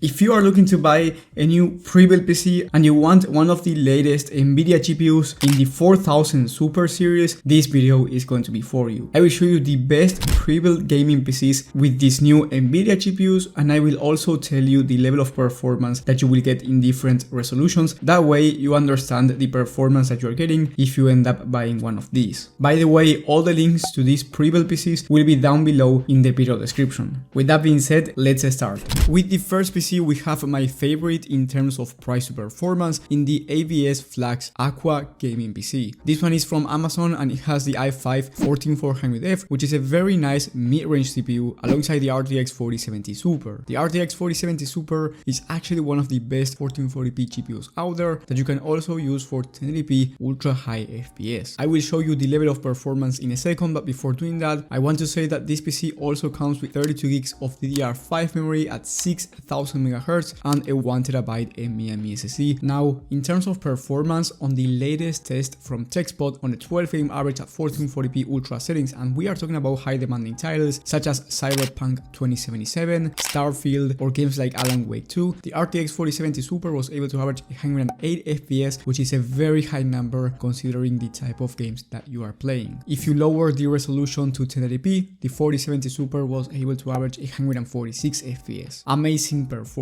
If you are looking to buy a new pre-built PC and you want one of the latest NVIDIA GPUs in the 4000 Super series, this video is going to be for you. I will show you the best pre-built gaming PCs with these new NVIDIA GPUs, and I will also tell you the level of performance that you will get in different resolutions. That way you understand the performance that you are getting if you end up buying one of these. By the way, all the links to these pre-built PCs will be down below in the video description. With that being said, let's start. With the first PC, we have my favorite in terms of price to performance in the AVS Flax Aqua Gaming PC. This one is from Amazon and it has the i5 14400F, which is a very nice mid-range CPU alongside the RTX 4070 Super. The RTX 4070 Super is actually one of the best 1440p GPUs out there that you can also use for 1080p ultra high FPS. I will show you the level of performance in a second, but before doing that, I want to say that this PC also comes with 32 gigs of DDR5 memory at 6000 MHz and a 1TB NVMe SSD. Now, in terms of performance, on the latest test from TechSpot on a 12-frame average at 1440p ultra settings, and we are talking about high demanding titles such as Cyberpunk 2077, Starfield, or games like Alan Wake 2, the RTX 4070 Super was able to average 108 FPS, which is a very high number considering the type of games that you are playing. If you lower the resolution to 1080p, the 4070 Super was able to average 146 FPS. Amazing performance.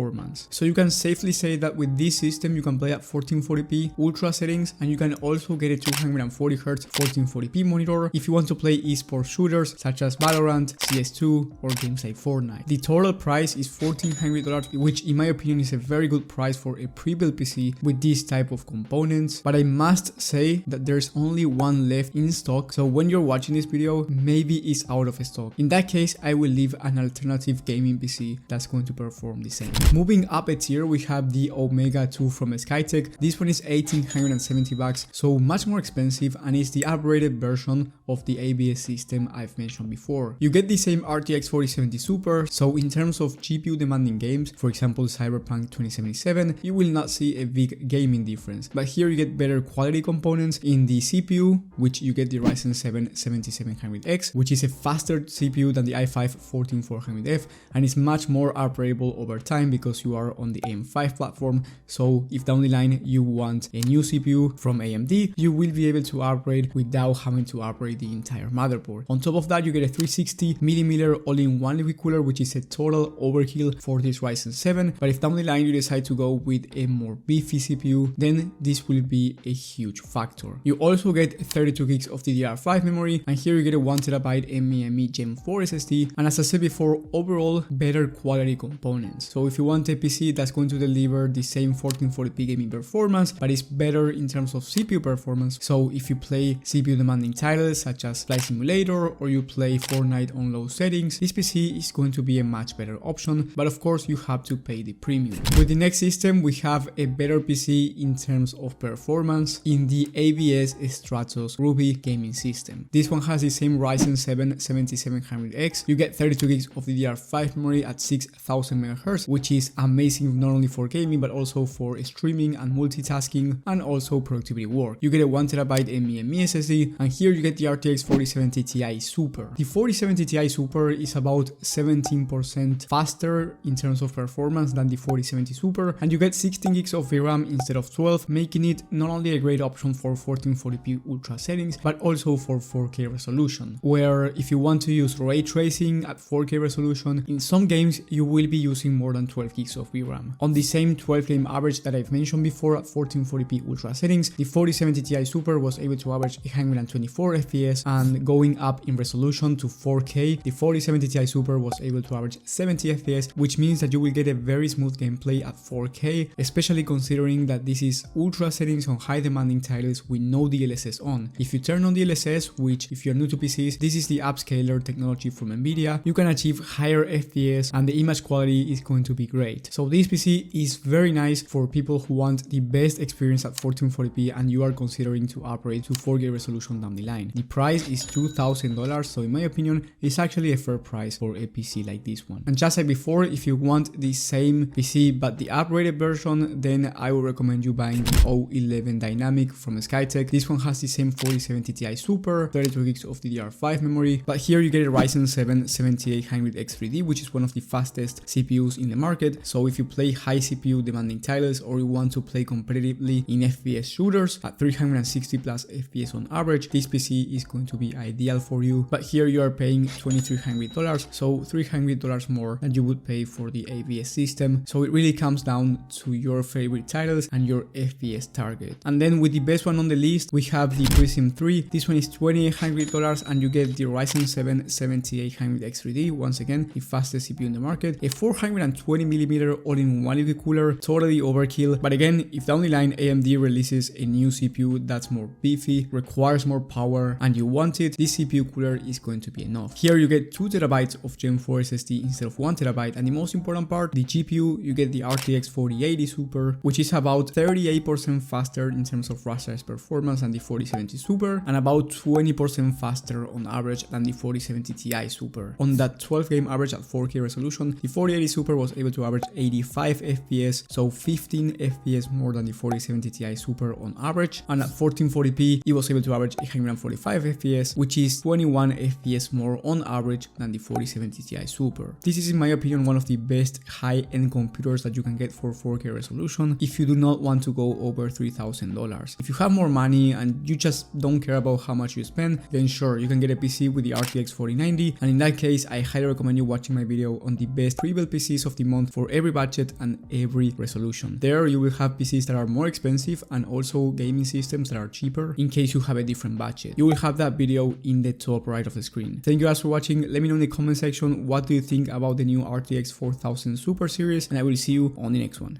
So you can safely say that with this system you can play at 1440p ultra settings, and you can also get a 240Hz 1440p monitor if you want to play esports shooters such as Valorant, CS2, or games like Fortnite. The total price is $1,400, which in my opinion is a very good price for a pre-built PC with this type of components, but I must say that there's only one left in stock, so when you're watching this video, maybe it's out of stock. In that case, I will leave an alternative gaming PC that's going to perform the same. Moving up a tier, we have the Omega 2 from Skytech. This one is $1,870, so much more expensive, and it's the upgraded version of the ABS system I've mentioned before. You get the same RTX 4070 Super, so in terms of GPU demanding games, for example Cyberpunk 2077, you will not see a big gaming difference, but here you get better quality components in the CPU, which you get the Ryzen 7 7700X, which is a faster CPU than the i5 14400F, and it's much more upgradable over time because you are on the AM5 platform. So if down the line you want a new CPU from AMD, you will be able to upgrade without having to upgrade the entire motherboard. On top of that, you get a 360mm all-in-one liquid cooler, which is a total overkill for this Ryzen 7, but if down the line you decide to go with a more beefy CPU, then this will be a huge factor. You also get 32 gigs of DDR5 memory, and here you get a 1TB NVMe Gen 4 SSD, and as I said before, overall better quality components. So if you want a PC that's going to deliver the same 1440p gaming performance, but is better in terms of CPU performance, so if you play CPU demanding titles such as Flight Simulator or you play Fortnite on low settings, this PC is going to be a much better option, but of course you have to pay the premium. With the next system, we have a better PC in terms of performance in the AVS Stratos Ruby gaming system. This one has the same Ryzen 7 7700X. You get 32 gigs of DDR5 memory at 6000 MHz, which is amazing not only for gaming but also for streaming and multitasking and also productivity work. You get a 1TB NVMe SSD, and here you get the RTX 4070 Ti Super. The 4070 Ti Super is about 17% faster in terms of performance than the 4070 Super, and you get 16 gigs of VRAM instead of 12, making it not only a great option for 1440p ultra settings but also for 4K resolution, where if you want to use ray tracing at 4K resolution, in some games you will be using more than 12 gigs of VRAM. On the same 12-frame average that I've mentioned before at 1440p ultra settings, the 4070 Ti Super was able to average 124 FPS, and going up in resolution to 4K, the 4070 Ti Super was able to average 70 FPS, which means that you will get a very smooth gameplay at 4K, especially considering that this is ultra settings on high demanding titles with no DLSS on. If you turn on DLSS, which if you're new to PCs, this is the upscaler technology from NVIDIA, you can achieve higher FPS and the image quality is going to be great. So this PC is very nice for people who want the best experience at 1440p and you are considering to upgrade to 4K resolution down the line. The price is $2,000, so in my opinion, it's actually a fair price for a PC like this one. And just like before, if you want the same PC but the upgraded version, then I would recommend you buying the O11 Dynamic from Skytech. This one has the same 4070 Ti Super, 32 gigs of DDR5 memory, but here you get a Ryzen 7 7800X3D, which is one of the fastest CPUs in the market. market. So if you play high CPU demanding titles or you want to play competitively in FPS shooters at 360 plus FPS on average, this PC is going to be ideal for you. But here you are paying $2,300, so $300 more than you would pay for the AVS system. So it really comes down to your favorite titles and your FPS target. And then with the best one on the list, we have the Prism 3. This one is $2,800 and you get the Ryzen 7 7800X3D, once again the fastest CPU in the market, a 420mm all-in-one liquid cooler, totally overkill. But again, if down the line AMD releases a new CPU that's more beefy, requires more power, and you want it, this CPU cooler is going to be enough. Here you get 2TB of Gen 4 SSD instead of 1TB, and the most important part, the GPU, you get the RTX 4080 Super, which is about 38% faster in terms of raw size performance than the 4070 Super, and about 20% faster on average than the 4070 Ti Super. On that 12 game average at 4K resolution, the 4080 Super was able to average 85 FPS, so 15 FPS more than the 4070 Ti Super on average, and at 1440p it was able to average 145 FPS, which is 21 FPS more on average than the 4070 Ti Super. This is in my opinion one of the best high-end computers that you can get for 4K resolution if you do not want to go over $3,000. If you have more money and you just don't care about how much you spend, then sure, you can get a PC with the RTX 4090, and in that case I highly recommend you watching my video on the best pre-built PCs of the month for every budget and every resolution. There you will have PCs that are more expensive and also gaming systems that are cheaper in case you have a different budget. You will have that video in the top right of the screen. Thank you guys for watching. Let me know in the comment section what do you think about the new RTX 4000 Super series, and I will see you on the next one.